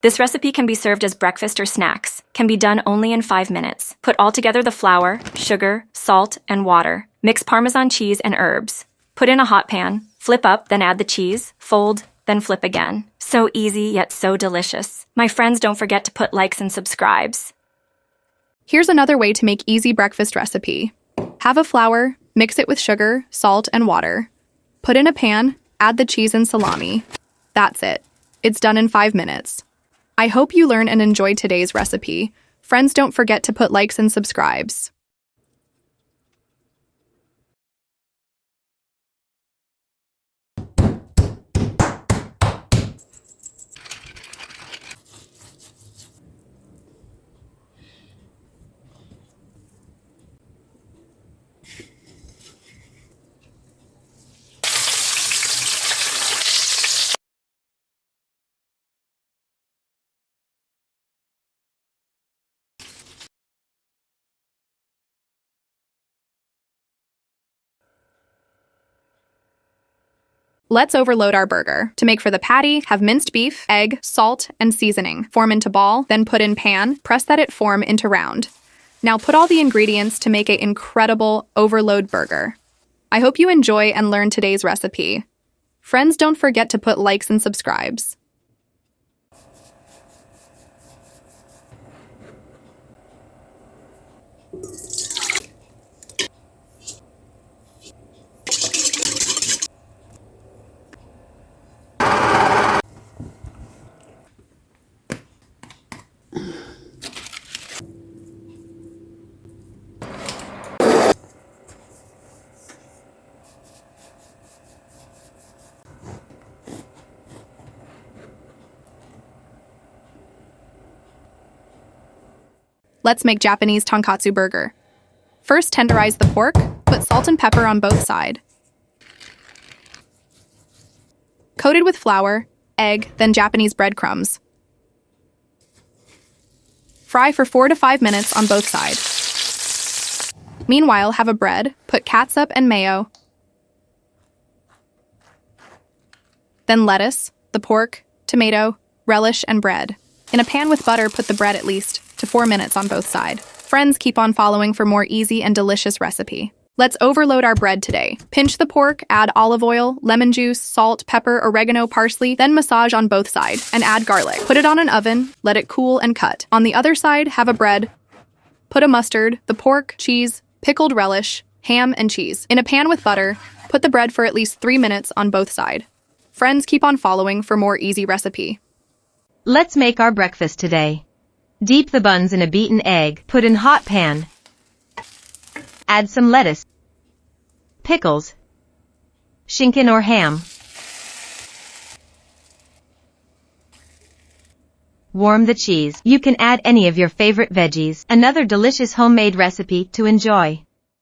This recipe can be served as breakfast or snacks. Can be done only in 5 minutes. Put all together the flour, sugar, salt, and water. Mix Parmesan cheese and herbs. Put in a hot pan. Flip up, then add the cheese. Fold, then flip again. So easy, yet so delicious. My friends, don't forget to put likes and subscribes. Here's another way to make easy breakfast recipe. Have a flour, mix it with sugar, salt, and water. Put in a pan, add the cheese and salami. That's it. It's done in 5 minutes. I hope you learn and enjoy today's recipe. Friends, don't forget to put likes and subscribes. Let's overload our burger. To make for the patty, have minced beef, egg, salt, and seasoning. Form into ball, then put in pan, press that it form into round. Now put all the ingredients to make an incredible overload burger. I hope you enjoy and learn today's recipe. Friends, don't forget to put likes and subscribes. Let's make Japanese tonkatsu burger. First, tenderize the pork, put salt and pepper on both sides. Coated with flour, egg, then Japanese breadcrumbs. Fry for 4 to 5 minutes on both sides. Meanwhile, have a bread, put catsup and mayo, then lettuce, the pork, tomato, relish, and bread. In a pan with butter, put the bread at least to 4 minutes on both sides. Friends, keep on following for more easy and delicious recipe. Let's overload our bread today. Pinch the pork, add olive oil, lemon juice, salt, pepper, oregano, parsley, then massage on both sides and add garlic. Put it on an oven, let it cool and cut. On the other side, have a bread. Put a mustard, the pork, cheese, pickled relish, ham, and cheese. In a pan with butter, put the bread for at least 3 minutes on both sides. Friends, keep on following for more easy recipe. Let's make our breakfast today. Dip the buns in a beaten egg, put in hot pan. Add some lettuce, pickles, schinken or ham. Warm the cheese. You can add any of your favorite veggies. Another delicious homemade recipe to enjoy.